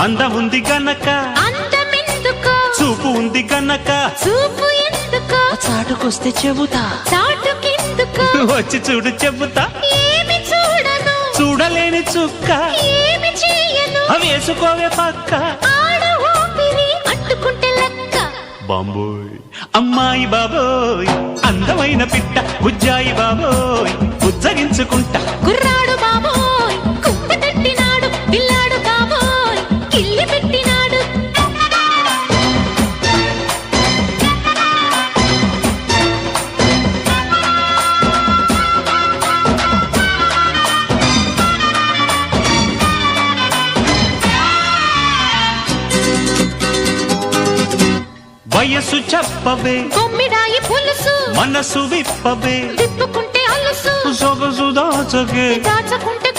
అందముంది గనక అందమెందుకో చూపు ఉంది గనక చూపు ఎందుకో చాటుకొస్తే చెబుతా చాటుకెందుకో వచ్చి చూడు చెబుతా ఏమి చూడను చూడలేని చుక్క ఏమి చేయను వేసుకోవే పక్క ఆడ ఊపిరి అంటుకుంటే లెక్క బాంబోయ్ అమ్మాయి బాబోయ్ అందమైన పిట్ట బుజ్జాయి బాబోయ్ బుజ్జగించుకుంటా కుర్రాడు బాబోయ్ కుక్క తట్టినాడు పిల్లాడు బాబోయ్ కిల్లి పెట్టినాడు వయసు చెప్పవే కొమ్మిడాయి పులుసు మనసు విప్పవే తిప్పుకుంటే అలుసు సొగసు దాచగే దాచకుంటే